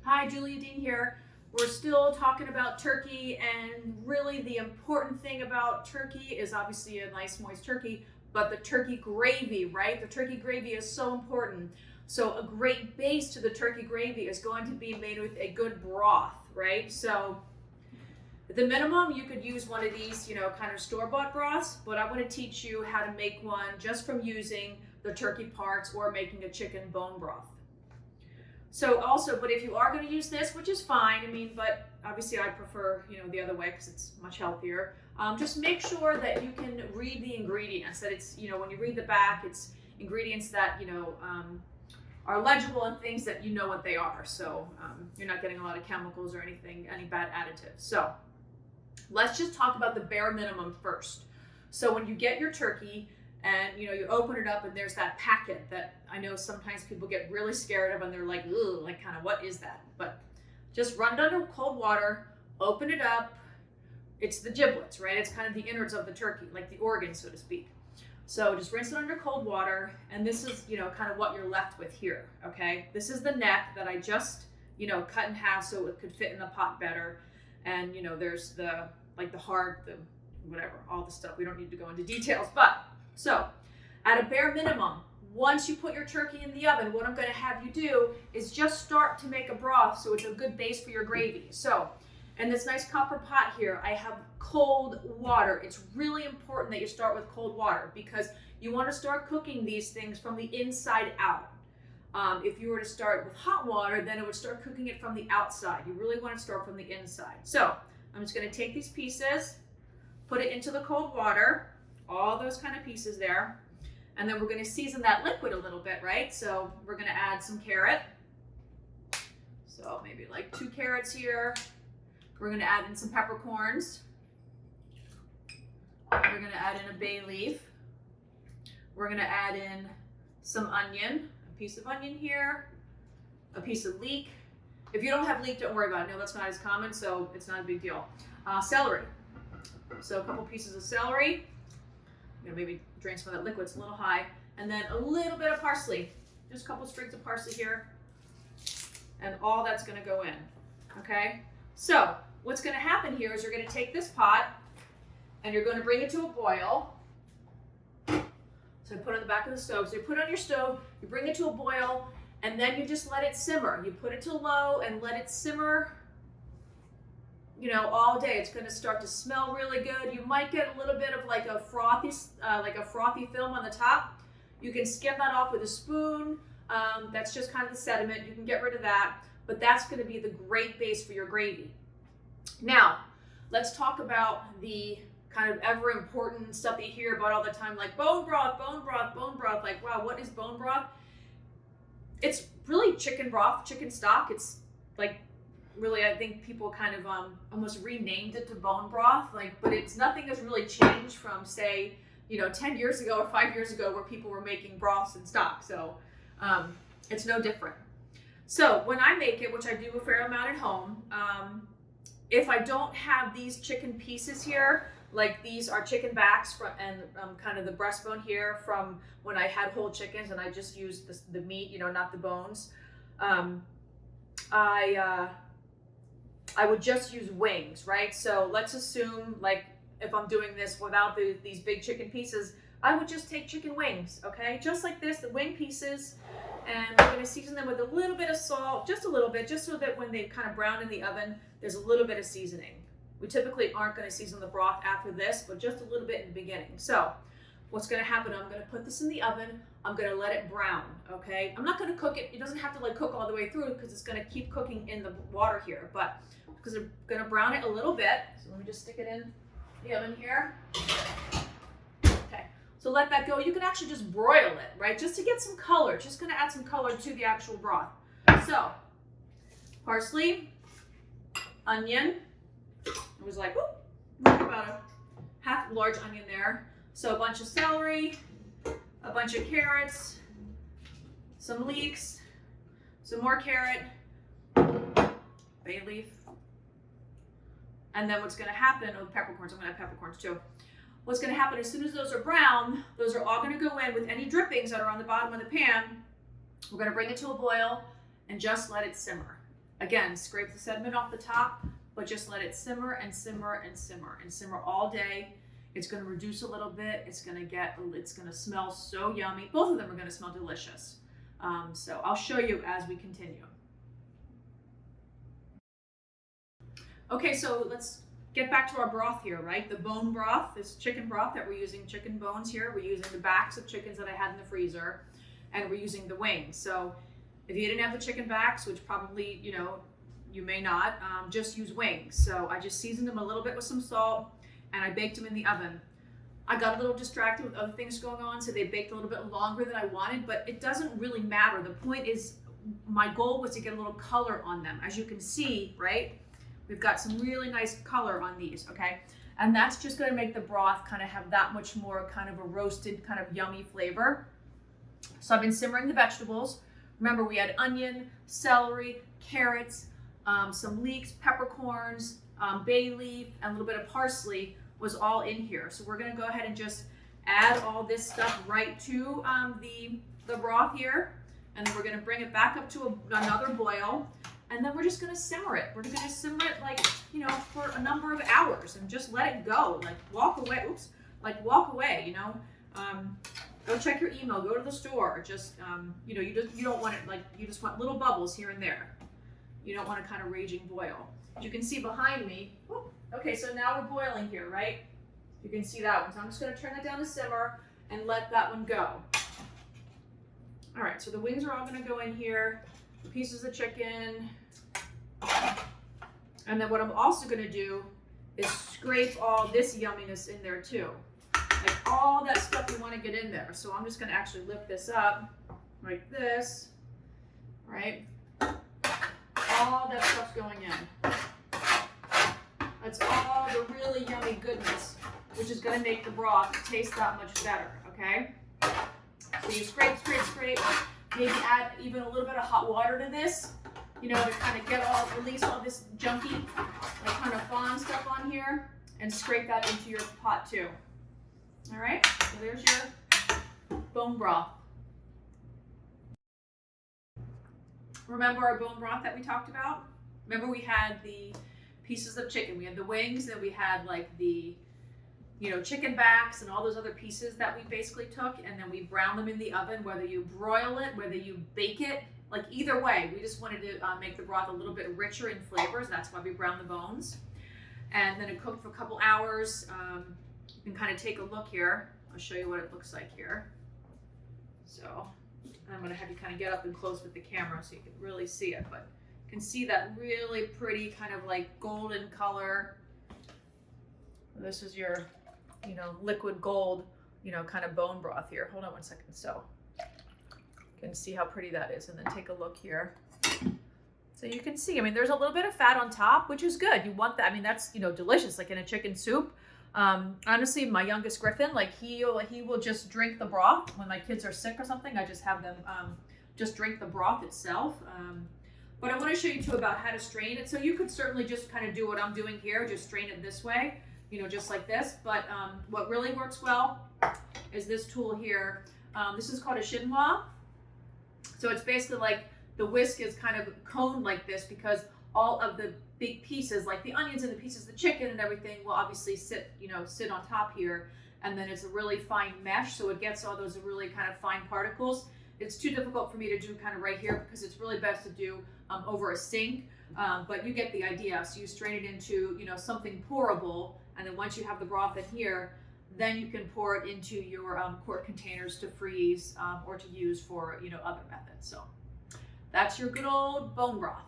Hi, Julia Dean here. We're still talking about turkey, and really the important thing about turkey is obviously a nice moist turkey, but the turkey gravy, right? The turkey gravy is so important. So a great base to the turkey gravy is going to be made with a good broth, right? So at the minimum, you could use one of these, kind of store-bought broths, but I want to teach you how to make one just from using the turkey parts or making a chicken bone broth. So also, but if you are going to use this, which is fine, but obviously I prefer, the other way because it's much healthier. Just make sure that you can read the ingredients, that it's, when you read the back, it's ingredients that, are legible and things that you know what they are. So you're not getting a lot of chemicals or anything, any bad additives. So let's just talk about the bare minimum first. So when you get your turkey, and you open it up and there's that packet that I know sometimes people get really scared of and they're like, ugh, like kind of what is that? But just run it under cold water, open it up. It's the giblets, right? It's kind of the innards of the turkey, like the organs, so to speak. So just rinse it under cold water, and this is, kind of what you're left with here, okay? This is the neck that I just, cut in half so it could fit in the pot better. And, there's the heart, the whatever, all the stuff. We don't need to go into details, but so at a bare minimum, once you put your turkey in the oven, what I'm going to have you do is just start to make a broth so it's a good base for your gravy. So in this nice copper pot here, I have cold water. It's really important that you start with cold water because you want to start cooking these things from the inside out. If you were to start with hot water, then it would start cooking it from the outside. You really want to start from the inside. So I'm just going to take these pieces, put it into the cold water, all those kind of pieces there. And then we're going to season that liquid a little bit, right? So we're going to add some carrot. So maybe like 2 carrots here. We're going to add in some peppercorns. We're going to add in a bay leaf. We're going to add in some onion, a piece of onion here, a piece of leek. If you don't have leek, don't worry about it. No, that's not as common, so it's not a big deal. Celery. So a couple pieces of celery. Maybe drain some of that liquid, it's a little high. And then a little bit of parsley. Just a couple sprigs of parsley here. And all that's going to go in. Okay? So what's going to happen here is you're going to take this pot and you're going to bring it to a boil. So put it on the back of the stove. So you put it on your stove, you bring it to a boil, and then you just let it simmer. You put it to low and let it simmer all day. It's going to start to smell really good. You might get a little bit of like a frothy film on the top. You can skim that off with a spoon. That's just kind of the sediment. You can get rid of that, but that's going to be the great base for your gravy. Now, let's talk about the kind of ever important stuff that you hear about all the time, like bone broth, bone broth, bone broth. Like, wow, what is bone broth? It's really chicken broth, chicken stock. It's like, really, I think people kind of almost renamed it to bone broth, but nothing has really changed from, say, 10 years ago or 5 years ago where people were making broths and stock. So it's no different. So when I make it, which I do a fair amount at home, if I don't have these chicken pieces here, like these are chicken backs and kind of the breastbone here from when I had whole chickens and I just used the meat, not the bones. I would just use wings, right? So let's assume, if I'm doing this without these big chicken pieces, I would just take chicken wings, okay? Just like this, the wing pieces, and we're gonna season them with a little bit of salt, just a little bit, just so that when they kind of brown in the oven, there's a little bit of seasoning. We typically aren't gonna season the broth after this, but just a little bit in the beginning. So what's gonna happen, I'm gonna put this in the oven, I'm gonna let it brown, okay? I'm not gonna cook it, it doesn't have to cook all the way through because it's gonna keep cooking in the water here, but because I'm gonna brown it a little bit. So let me just stick it in the oven here. Okay, so let that go. You can actually just broil it, right? Just to get some color, just gonna add some color to the actual broth. So, parsley, onion, it was like, whoop, about a half large onion there. So a bunch of celery, a bunch of carrots, some leeks, some more carrot, bay leaf. And then what's going to happen, peppercorns, I'm going to have peppercorns too. What's going to happen as soon as those are brown, those are all going to go in with any drippings that are on the bottom of the pan. We're going to bring it to a boil and just let it simmer. Again, scrape the sediment off the top, but just let it simmer and simmer and simmer and simmer all day. It's going to reduce a little bit. It's going to smell so yummy. Both of them are going to smell delicious. So I'll show you as we continue. Okay, so let's get back to our broth here, right? The bone broth, this chicken broth that we're using, chicken bones here. We're using the backs of chickens that I had in the freezer, and we're using the wings. So if you didn't have the chicken backs, which probably, you may not, just use wings. So I just seasoned them a little bit with some salt, and I baked them in the oven. I got a little distracted with other things going on, so they baked a little bit longer than I wanted, but it doesn't really matter. The point is, my goal was to get a little color on them. As you can see, right, we've got some really nice color on these, okay? And that's just gonna make the broth kind of have that much more kind of a roasted, kind of yummy flavor. So I've been simmering the vegetables. Remember, we had onion, celery, carrots, some leeks, peppercorns, bay leaf, and a little bit of parsley was all in here. So we're gonna go ahead and just add all this stuff right to the broth here. And then we're gonna bring it back up to another boil. And then we're just gonna simmer it. We're gonna simmer it like, for a number of hours and just let it go. Like walk away, walk away, Go check your email, go to the store. Just, you don't want it you just want little bubbles here and there. You don't want a kind of raging boil. As you can see behind me, okay, so now we're boiling here, right? You can see that one. So I'm just gonna turn it down to simmer and let that one go. All right, so the wings are all gonna go in here, the pieces of chicken. And then what I'm also gonna do is scrape all this yumminess in there too. Like all that stuff you wanna get in there. So I'm just gonna actually lift this up like this, right? All that stuff's going in. That's all the really yummy goodness, which is gonna make the broth taste that much better, okay? So you scrape, scrape, scrape. Maybe add even a little bit of hot water to this, to kind of release all this junky, kind of fawn stuff on here, and scrape that into your pot too. All right, so there's your bone broth. Remember our bone broth that we talked about? Remember we had the pieces of chicken. We had the wings, then we had the chicken backs and all those other pieces that we basically took, and then we browned them in the oven, whether you broil it, whether you bake it, either way, we just wanted to make the broth a little bit richer in flavors. That's why we browned the bones. And then it cooked for a couple hours. You can kind of take a look here. I'll show you what it looks like here. So I'm gonna have you kind of get up and close with the camera so you can really see it, but you can see that really pretty kind of golden color. This is your liquid gold, kind of bone broth here. Hold on one second. So you can see how pretty that is. And then take a look here. So you can see, there's a little bit of fat on top, which is good. You want that. That's, delicious, like in a chicken soup. Honestly, my youngest Griffin, he will just drink the broth. When my kids are sick or something, I just have them just drink the broth itself. But I want to show you too about how to strain it. So you could certainly just kind of do what I'm doing here, just strain it this way. Just like this, but what really works well is this tool here. This is called a chinois. So it's basically like the whisk is kind of coned like this because all of the big pieces, like the onions and the pieces of the chicken and everything, will obviously sit on top here, and then it's a really fine mesh, so it gets all those really kind of fine particles. It's too difficult for me to do kind of right here because it's really best to do over a sink, but you get the idea. So you strain it into something pourable. And then once you have the broth in here, then you can pour it into your quart containers to freeze or to use for other methods. So that's your good old bone broth.